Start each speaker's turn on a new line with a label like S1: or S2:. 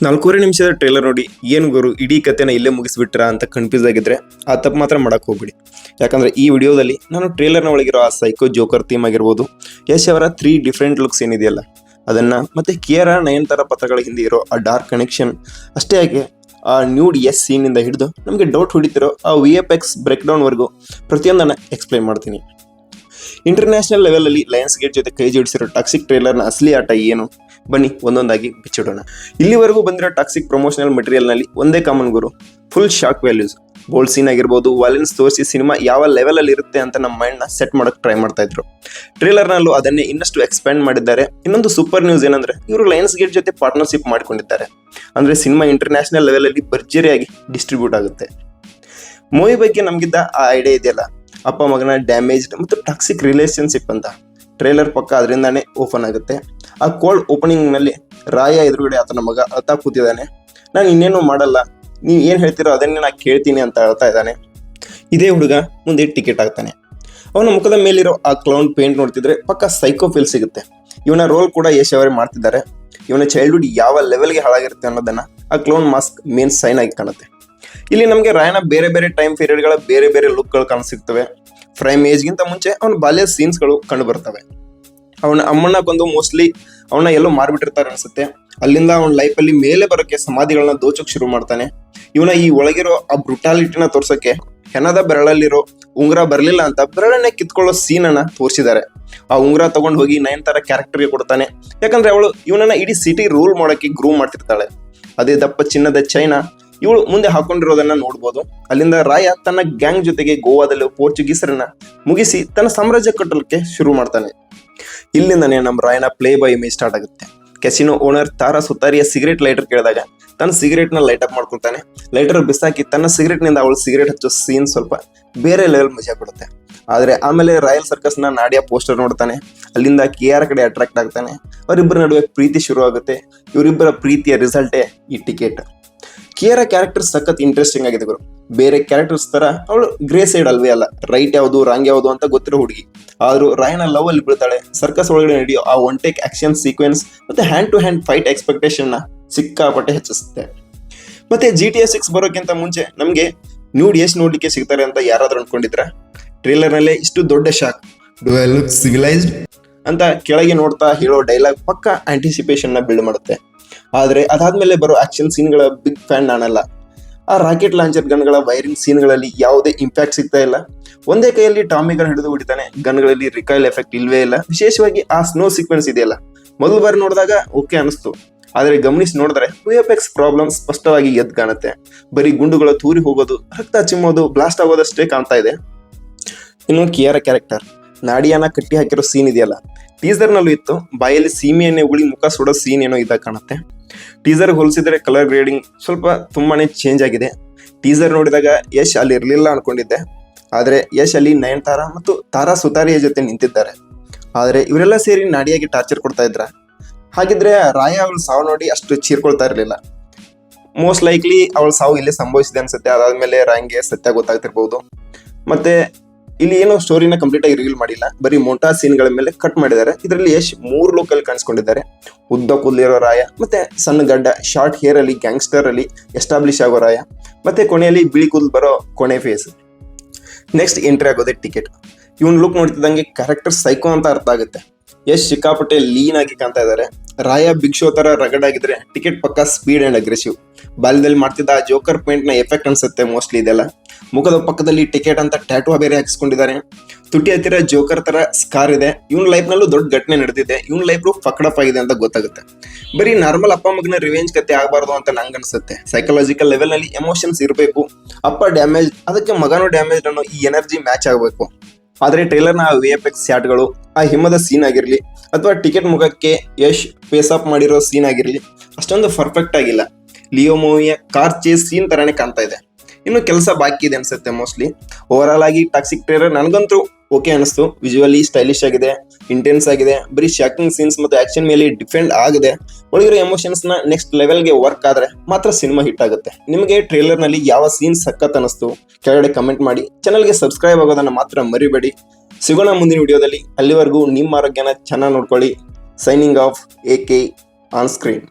S1: 4.5 ನಿಮಿಷದ ಟ್ರೇಲರ್ ನೋಡಿ ಏನು ಗುರು ಇಡೀ ಕಥೆನ ಇಲ್ಲೇ ಮುಗಿಸ್ಬಿಟ್ರಾ ಅಂತ ಕನ್ಫ್ಯೂಸ್ ಆಗಿದ್ರೆ ಆ ತಪ್ಪು ಮಾತ್ರ ಮಾಡಕ್ ಹೋಗ್ಬಿಡಿ. ಯಾಕಂದ್ರೆ ಈ ವಿಡಿಯೋದಲ್ಲಿ ನಾನು ಟ್ರೇಲರ್ನ ಒಳಗಿರೋ ಆ ಸೈಕೋ ಜೋಕರ್ ಥೀಮ್ ಆಗಿರ್ಬೋದು, ಯಶ್ ಅವರ 3 ಡಿಫ್ರೆಂಟ್ ಲುಕ್ಸ್ ಏನಿದೆಯಲ್ಲ ಅದನ್ನ, ಮತ್ತೆ ಕಿಯಾರಾ ನಯನತಾರ ಪತ್ರಗಳ ಹಿಂದೆ ಇರೋ ಆ ಡಾರ್ಕ್ ಕನೆಕ್ಷನ್, ಅಷ್ಟೇ ಯಾಕೆ ಆ ನ್ಯೂಡ್ ಎಸ್ ಸೀನ್ ಇಂದ ಹಿಡಿದು ನಮಗೆ ಡೌಟ್ ಹೊಡಿತಿರೋ ಆ VFX ಬ್ರೇಕ್ ಡೌನ್ ವರೆಗೂ ಪ್ರತಿಯೊಂದನ್ನ ಎಕ್ಸ್ಪ್ಲೈನ್ ಮಾಡ್ತೀನಿ. ಇಂಟರ್ನ್ಯಾಷನಲ್ ಲೆವೆಲ್ ಅಲ್ಲಿ ಲಯನ್ಸ್ ಗೇಟ್ ಜೊತೆ ಕೈ ಜೋಡಿಸಿರೋ ಟಾಕ್ಸಿಕ್ ಟ್ರೇಲರ್ನ ಅಸಲಿ ಆಟ ಏನು, ಬನ್ನಿ ಒಂದೊಂದಾಗಿ ಬಿಚ್ಚಿಡೋಣ. ಇಲ್ಲಿವರೆಗೂ ಬಂದಿರೋ ಟಾಕ್ಸಿಕ್ ಪ್ರಮೋಷನಲ್ ಮೆಟೀರಿಯಲ್ ನಲ್ಲಿ ಒಂದೇ ಕಾಮನ್ ಗುರು, full shock values. Bold scene ಆಗಿರ್ಬೋದು, ವೈಲೆನ್ಸ್ ತೋರಿಸಿ ಸಿನಿಮಾ ಯಾವ ಲೆವೆಲ್ ಅಲ್ಲಿ ಇರುತ್ತೆ ಅಂತ ನಮ್ಮ ಮೈಂಡ್ ನ ಸೆಟ್ ಮಾಡಕ್ ಟ್ರೈ ಮಾಡ್ತಾ ಇದ್ರು. ಟ್ರೇಲರ್ ನಲ್ಲೂ ಅದನ್ನೇ ಇನ್ನಷ್ಟು ಎಕ್ಸ್ಪ್ಯಾಂಡ್ ಮಾಡಿದ್ದಾರೆ. ಇನ್ನೊಂದು ಸೂಪರ್ ನ್ಯೂಸ್ ಏನಂದ್ರೆ ಇವರು ಲಯನ್ಸ್ ಗೇಟ್ ಜೊತೆ ಪಾರ್ಟ್ನರ್ಶಿಪ್ ಮಾಡ್ಕೊಂಡಿದ್ದಾರೆ. ಅಂದ್ರೆ ಸಿನಿಮಾ ಇಂಟರ್ನ್ಯಾಷನಲ್ ಲೆವೆಲ್ ಅಲ್ಲಿ ಭರ್ಜರಿಯಾಗಿ ಡಿಸ್ಟ್ರಿಬ್ಯೂಟ್ ಆಗುತ್ತೆ. ಮೂವಿ ಬಗ್ಗೆ ನಮ್ಗಿದ್ದ ಆ ಐಡಿಯಾ ಇದೆಯಲ್ಲ, ಅಪ್ಪ ಮಗನ ಡ್ಯಾಮೇಜ್ಡ್ ಮತ್ತು ಟಾಕ್ಸಿಕ್ ರಿಲೇಶನ್ಶಿಪ್ ಅಂತ, ಟ್ರೇಲರ್ ಪಕ್ಕ ಅದರಿಂದಾನೇ ಓಪನ್ ಆಗುತ್ತೆ. ಆ ಕೋಲ್ಡ್ ಓಪನಿಂಗ್ ನಲ್ಲಿ ರಾಯ ಎದುರುಗಡೆ ಆತನ ಮಗ ಅಳ್ತಾ ಕೂತಿದ್ದಾನೆ. ನಾನು ಇನ್ನೇನು ಮಾಡಲ್ಲ, ನೀವು ಏನ್ ಹೇಳ್ತೀರೋ ಅದನ್ನೇ ನಾ ಕೇಳ್ತೀನಿ ಅಂತ ಹೇಳ್ತಾ ಇದ್ದಾನೆ. ಇದೇ ಹುಡುಗ ಮುಂದೆ ಟಿಕೆಟ್ ಆಗ್ತಾನೆ. ಅವನ ಮುಖದ ಮೇಲಿರೋ ಆ ಕ್ಲೌನ್ ಪೇಂಟ್ ನೋಡ್ತಿದ್ರೆ ಪಕ್ಕ ಸೈಕೋ ಫೀಲ್ ಸಿಗುತ್ತೆ. ಇವನ ರೋಲ್ ಕೂಡ ಯಶ್ ಅವರೇ ಮಾಡ್ತಿದ್ದಾರೆ. ಇವನ ಚೈಲ್ಡ್ಹುಡ್ ಯಾವ ಲೆವೆಲ್ಗೆ ಹಾಳಾಗಿರುತ್ತೆ ಅನ್ನೋದನ್ನ ಆ ಕ್ಲೌನ್ ಮಾಸ್ಕ್ ಮೇನ್ ಸೈನ್ ಆಗಿ ಕಾಣುತ್ತೆ. ಇಲ್ಲಿ ನಮಗೆ ರಾಯನ ಬೇರೆ ಬೇರೆ ಟೈಮ್ ಪೀರಿಯಡ್ಗಳ ಬೇರೆ ಬೇರೆ ಲುಕ್ಗಳು ಕಾಣಿಸಿರ್ತವೆ. ಫ್ರೈಮ್ ಏಜ್ಗಿಂತ ಮುಂಚೆ ಅವನ ಬಾಲ್ಯದ ಸೀನ್ಸ್ಗಳು ಕಂಡು ಬರ್ತವೆ. ಅವನ ಅಮ್ಮನ್ನ ಕೊಂದು ಮೋಸ್ಟ್ಲಿ ಅವನ ಎಲ್ಲೋ ಮಾರ್ಬಿಟ್ಟಿರ್ತಾರೆ ಅನ್ಸುತ್ತೆ. ಅಲ್ಲಿಂದ ಅವನ ಲೈಫಲ್ಲಿ ಮೇಲೆ ಬರೋಕೆ ಸಮಾಧಿಗಳನ್ನ ದೋಚೋಕ್ ಶುರು ಮಾಡ್ತಾನೆ. ಇವನ ಈ ಒಳಗಿರೋ ಆ ಬ್ರುಟಾಲಿಟಿನ ತೋರ್ಸೋಕೆ ಹೆಣದ ಬೆರಳಲ್ಲಿರೋ ಉಂಗುರ ಬರ್ಲಿಲ್ಲ ಅಂತ ಬೆರಳನ್ನೇ ಕಿತ್ಕೊಳ್ಳೋ ಸೀನ್ ಅನ್ನ ತೋರಿಸಿದ್ದಾರೆ. ಆ ಉಂಗುರ ತಗೊಂಡು ಹೋಗಿ ನಯನತಾರ ಕ್ಯಾರೆಕ್ಟರ್ಗೆ ಕೊಡ್ತಾನೆ. ಯಾಕಂದ್ರೆ ಅವಳು ಇವನನ್ನ ಇಡೀ ಸಿಟಿ ರೂಲ್ ಮಾಡೋಕೆ ಗ್ರೂವ್ ಮಾಡ್ತಿರ್ತಾಳೆ. ಅದೇ ದಪ್ಪ ಚಿನ್ನದ ಚೈನಾ ಇವಳು ಮುಂದೆ ಹಾಕೊಂಡಿರೋದನ್ನ ನೋಡ್ಬೋದು. ಅಲ್ಲಿಂದ ರಾಯ ತನ್ನ ಗ್ಯಾಂಗ್ ಜೊತೆಗೆ ಗೋವಾದಲ್ಲಿ ಪೋರ್ಚುಗೀಸರನ್ನ ಮುಗಿಸಿ ತನ್ನ ಸಾಮ್ರಾಜ್ಯ ಕಟ್ಟಲಿಕ್ಕೆ ಶುರು ಮಾಡ್ತಾನೆ. ಇಲ್ಲಿಂದನೇ ನಮ್ಮ ರಾಯನ ಪ್ಲೇ ಬಾಯ್ ಇಮೇಜ್ ಸ್ಟಾರ್ಟ್ ಆಗುತ್ತೆ. ಕೆಸಿನೋ ಓನರ್ ತಾರಾ ಸುತಾರಿಯ ಸಿಗರೇಟ್ ಲೈಟರ್ ಕೇಳಿದಾಗ ತನ್ನ ಸಿಗರೇಟ್ ನ ಲೈಟ್ ಅಪ್ ಮಾಡ್ಕೊಳ್ತಾನೆ. ಲೈಟರ್ ಬಿಸಾಕಿ ತನ್ನ ಸಿಗರೇಟ್ ನಿಂದ ಅವಳು ಸಿಗರೇಟ್ ಹಚ್ಚೋ ಸೀನ್ ಸ್ವಲ್ಪ ಬೇರೆ ಲೆವೆಲ್ ಮಜಾ ಕೊಡುತ್ತೆ. ಆದ್ರೆ ಆಮೇಲೆ ರಾಯಲ್ ಸರ್ಕಸ್ ನ ನಾಡಿಯಾ ಪೋಸ್ಟರ್ ನೋಡ್ತಾನೆ. ಅಲ್ಲಿಂದ ಕಿಯಾರ ಕಡೆ ಅಟ್ರಾಕ್ಟ್ ಆಗ್ತಾನೆ. ಅವರಿಬ್ಬರ ನಡುವೆ ಪ್ರೀತಿ ಶುರು ಆಗುತ್ತೆ. ಇವರಿಬ್ಬರ ಪ್ರೀತಿಯ ರಿಸಲ್ಟೇ ಈ ಟಿಕೆಟ್. ಕಿಯಾರ ಕ್ಯಾರೆಕ್ಟರ್ ಸಖತ್ ಇಂಟ್ರೆಸ್ಟಿಂಗ್ ಆಗಿದೆ ಗುರು. ಬೇರೆ ಕ್ಯಾರೆಕ್ಟರ್ಸ್ ತರ ಅವಳು ಗ್ರೇ ಸೈಡ್ ಅಲ್ವೇ ಅಲ್ಲ, ರೈಟ್ ಯಾವುದು ರಾಂಗ್ ಯಾವುದು ಅಂತ ಗೊತ್ತಿರೋ ಹುಡುಗಿ. ಆದ್ರೂ ರಾಯನ ಲವ್ ಅಲ್ಲಿ ಬೀಳ್ತಾಳೆ. ಸರ್ಕಸ್ ಒಳಗಡೆ ನಡೆಯೋ ಆ ಒನ್ ಟೇಕ್ ಆಕ್ಷನ್ ಸೀಕ್ವೆನ್ಸ್ ಮತ್ತೆ hand to hand fight expectation ನ ಸಿಕ್ಕಾಪಟ್ಟೆ ಹೆಚ್ಚಿಸುತ್ತೆ. ಮತ್ತೆ GTA 6 ಬರೋಕ್ಕಿಂತ ಮುಂಚೆ ನಮ್ಗೆ ನ್ಯೂಡ್ ಯಶ್ ನೋಡ್ಲಿಕ್ಕೆ ಸಿಗ್ತಾರೆ ಅಂತ ಯಾರಾದ್ರೂ ಅನ್ಕೊಂಡಿದ್ರ? ಟ್ರೇಲರ್ ನಲ್ಲೇ ಇಷ್ಟು ದೊಡ್ಡ shock, do I look civilised ಅಂತ ಕೆಳಗೆ ನೋಡ್ತಾ ಹೇಳೋ ಡೈಲಾಗ್ ಪಕ್ಕ ಆಂಟಿಸಿಪೇಷನ್ ನ ಬಿಲ್ಡ್ ಮಾಡುತ್ತೆ. ಆದ್ರೆ ಅದಾದ್ಮೇಲೆ ಬರೋ ಆಕ್ಷನ್ ಸೀನ್ಗಳ ಬಿಗ್ ಫ್ಯಾನ್ ನಾನಲ್ಲ. ಆ ರಾಕೆಟ್ ಲಾಂಚರ್ ಗನ್ಗಳ ವೈರಿಂಗ್ ಸೀನ್ಗಳಲ್ಲಿ ಯಾವುದೇ ಇಂಪ್ಯಾಕ್ಟ್ ಸಿಗ್ತಾ ಇಲ್ಲ. ಒಂದೇ ಕೈಯಲ್ಲಿ ಟಾಮಿಗನ್ ಹಿಡಿದು ಹೊಡಿತಾನೆ. ಗನ್ಗಳಲ್ಲಿ ರಿಕಾಯಿಲ್ ಎಫೆಕ್ಟ್ ಇಲ್ವೇ ಇಲ್ಲ. ವಿಶೇಷವಾಗಿ ಆ ಸ್ನೋ ಸೀಕ್ವೆನ್ಸ್ ಇದೆಯಲ್ಲ, ಮೊದಲು ಬಾರಿ ನೋಡಿದಾಗ ಓಕೆ ಅನಿಸ್ತು. ಆದ್ರೆ ಗಮನಿಸಿ ನೋಡಿದ್ರೆ VFX ಪ್ರಾಬ್ಲಮ್ ಸ್ಪಷ್ಟವಾಗಿ ಎದ್ದು ಕಾಣುತ್ತೆ. ಬರೀ ಗುಂಡುಗಳ ತೂರಿ ಹೋಗೋದು, ರಕ್ತ ಚಿಮ್ಮೋದು, ಬ್ಲಾಸ್ಟ್ ಆಗೋದಷ್ಟೇ ಕಾಣ್ತಾ ಇದೆ. ಇನ್ನು ಕಿಯಾರ ಕ್ಯಾರೆಕ್ಟರ್ ನಾಡಿಯಾನ ಕಟ್ಟಿ ಹಾಕಿರೋ ಸೀನ್ ಇದೆಯಲ್ಲ, ಟೀಸರ್ ನಲ್ಲೂ ಇತ್ತು. ಬಾಯಲ್ಲಿ ಸೀಮೆಯನ್ನೇ ಉಳಿ ಮುಖ ಸುಡೋ ಸೀನ್ ಏನೋ ಇದ್ದಾಗ ಕಾಣುತ್ತೆ. ಟೀಸರ್ ಹೋಲಿಸಿದ್ರೆ ಕಲರ್ ಗ್ರೇಡಿಂಗ್ ಸ್ವಲ್ಪ ತುಂಬಾನೇ ಚೇಂಜ್ ಆಗಿದೆ. ಟೀಸರ್ ನೋಡಿದಾಗ ಯಶ್ ಅಲ್ಲಿ ಇರ್ಲಿಲ್ಲ ಅನ್ಕೊಂಡಿದ್ದೆ. ಆದ್ರೆ ಯಶ್ ಅಲ್ಲಿ ನಯನತಾರ ಮತ್ತು ತಾರಾ ಸುತಾರಿಯ ಜೊತೆ ನಿಂತಿದ್ದಾರೆ. ಆದ್ರೆ ಇವರೆಲ್ಲ ಸೇರಿ ನಾಡಿಯಾಗಿ ಟಾರ್ಚರ್ ಕೊಡ್ತಾ ಇದ್ರ? ಹಾಗಿದ್ರೆ ರಾಯ ಅವಳು ಸಾವು ನೋಡಿ ಅಷ್ಟು ಚೀರ್ಕೊಳ್ತಾ ಇರ್ಲಿಲ್ಲ. ಮೋಸ್ಟ್ ಲೈಕ್ಲಿ ಅವಳ ಸಾವು ಇಲ್ಲೇ ಸಂಭವಿಸಿದೆ ಅನ್ಸುತ್ತೆ. ಅದಾದ್ಮೇಲೆ ರಾಯಂಗೆ ಸತ್ಯ ಗೊತ್ತಾಗ್ತಿರ್ಬಹುದು. ಮತ್ತೆ ಇಲ್ಲಿ ಏನೋ ಸ್ಟೋರಿನ ಕಂಪ್ಲೀಟ್ ಆಗಿ ರಿವೀಲ್ ಮಾಡಿಲ್ಲ, ಬರೀ ಮೊಂಟಾ ಸೀನ್ಗಳ ಮೇಲೆ ಕಟ್ ಮಾಡಿದ್ದಾರೆ. ಇದರಲ್ಲಿ ಯಶ್ 3 ಲುಕ್ ಅಲ್ಲಿ ಕಾಣಿಸ್ಕೊಂಡಿದ್ದಾರೆ. ಉದ್ದ ಕೂದಲಿರೋ ರಾಯ, ಮತ್ತೆ ಸಣ್ಣ ಗಡ್ಡ ಶಾರ್ಟ್ ಹೇರ್ ಅಲ್ಲಿ ಗ್ಯಾಂಗ್ಸ್ಟರ್ ಅಲ್ಲಿ ಎಸ್ಟಾಬ್ಲಿಷ್ ಆಗೋ ರಾಯ, ಮತ್ತೆ ಕೊನೆಯಲ್ಲಿ ಬಿಳಿ ಕೂದಲು ಬರೋ ಕೊನೆ ಫೇಸ್. ನೆಕ್ಸ್ಟ್ ಎಂಟ್ರಿ ಆಗೋದೇ ಟಿಕೆಟ್. ಇವನ್ ಲುಕ್ ನೋಡ್ತಿದ್ದಂಗೆ ಕ್ಯಾರೆಕ್ಟರ್ ಸೈಕೋ ಅಂತ ಅರ್ಥ ಆಗುತ್ತೆ. ಯಶ್ ಸಿಕ್ಕಾಪಟ್ಟೆ ಲೀನ್ ಆಗಿ ಕಾಣ್ತಾ ಇದ್ದಾರೆ. ರಾಯ ಬಿಗ್ ಶೋ ತರ ರಗಡ್ ಆಗಿದ್ರೆ ಟಿಕೆಟ್ ಪಕ್ಕ ಸ್ಪೀಡ್ ಅಂಡ್ ಅಗ್ರೆಸಿವ್. ಬಾಲ್ಯದಲ್ಲಿ ಮಾಡ್ತಿದ್ದ ಆ ಜೋಕರ್ ಪೇಂಟ್ ನ ಎಫೆಕ್ಟ್ ಅನ್ಸುತ್ತೆ ಮೋಸ್ಟ್ಲಿ ಇದೆಲ್ಲ. ಮುಖದ ಪಕ್ಕದಲ್ಲಿ ಟಿಕೆಟ್ ಅಂತ ಟ್ಯಾಟೂ ಬೇರೆ ಹಾಕಿಸ್ಕೊಂಡಿದ್ದಾರೆ. ತುಟಿ ಹತ್ತಿರ ಜೋಕರ್ ತರ ಸ್ಕಾರ್ ಇದೆ. ಇವನ್ ಲೈಫ್ ನಲ್ಲೂ ದೊಡ್ಡ ಘಟನೆ ನಡೆದಿದೆ. ಇವನ್ ಲೈಫ್ ಫಕಡಪ್ ಆಗಿದೆ ಅಂತ ಗೊತ್ತಾಗುತ್ತೆ. ಬರೀ ನಾರ್ಮಲ್ ಅಪ್ಪ ಮಗನ ರಿವೆಂಜ್ ಕತೆ ಆಗಬಾರ್ದು ಅಂತ ನಂಗೆ ಅನ್ಸುತ್ತೆ. ಸೈಕಲಾಜಿಕಲ್ ಲೆವೆಲ್ ನಲ್ಲಿ ಎಮೋಷನ್ಸ್ ಇರಬೇಕು. ಅಪ್ಪ ಡ್ಯಾಮೇಜ್, ಅದಕ್ಕೆ ಮಗನೂ ಡ್ಯಾಮೇಜ್ ಅನ್ನೋ ಈ ಎನರ್ಜಿ ಮ್ಯಾಚ್ ಆಗಬೇಕು. ಆದ್ರೆ ಟ್ರೇಲರ್ನ VFX ಶಾಟ್ಗಳು, ಆ ಹಿಮದ ಸೀನ್ ಆಗಿರ್ಲಿ ಅಥವಾ ಟಿಕೆಟ್ ಮುಖಕ್ಕೆ ಯಶ್ ಫೇಸ್ ಅಪ್ ಮಾಡಿರೋ ಸೀನ್ ಆಗಿರ್ಲಿ ಅಷ್ಟೊಂದು ಪರ್ಫೆಕ್ಟ್ ಆಗಿಲ್ಲ. ಲಿಯೋ ಮೂವಿಯ ಕಾರ್ ಚೇಸ್ ಸೀನ್ ತರಾನೇ ಕಾಣ್ತಾ ಇದೆ. ಇನ್ನು ಕೆಲಸ ಬಾಕಿ ಇದೆ ಅನ್ಸುತ್ತೆ ಮೋಸ್ಟ್ಲಿ. ಓವರ್ ಆಲ್ ಆಗಿ ಟಾಕ್ಸಿಕ್ ಟ್ರೇಲರ್ ನನಗಂತೂ ಓಕೆ ಅನಿಸ್ತು. ವಿಜುವಲಿ ಸ್ಟೈಲಿಶ್ ಆಗಿದೆ, ಇಂಟೆನ್ಸ್ ಆಗಿದೆ. ಬರೀ ಶಾಕಿಂಗ್ ಸೀನ್ಸ್ ಮತ್ತು ಆಕ್ಷನ್ ಮೇಲೆ ಡಿಪೆಂಡ್ ಆಗಿದೆ. ಒಳಗಿರೋ ಎಮೋಷನ್ಸ್ ನ ನೆಕ್ಸ್ಟ್ ಲೆವೆಲ್ಗೆ ವರ್ಕ್ ಆದ್ರೆ ಮಾತ್ರ ಸಿನಿಮಾ ಹಿಟ್ ಆಗುತ್ತೆ. ನಿಮಗೆ ಟ್ರೇಲರ್ ನಲ್ಲಿ ಯಾವ ಸೀನ್ ಸಖತ್ ಅನಿಸ್ತು ಕೆಳಗಡೆ ಕಮೆಂಟ್ ಮಾಡಿ. ಚಾನಲ್ಗೆ ಸಬ್ಸ್ಕ್ರೈಬ್ ಆಗೋದನ್ನ ಮಾತ್ರ ಮರಿಬೇಡಿ. ಸಿಗೋಣ ಮುಂದಿನ ವಿಡಿಯೋದಲ್ಲಿ. ಅಲ್ಲಿವರೆಗೂ ನಿಮ್ಮ ಆರೋಗ್ಯನ ಚೆನ್ನಾಗಿ ನೋಡ್ಕೊಳ್ಳಿ. Signing off AK on screen.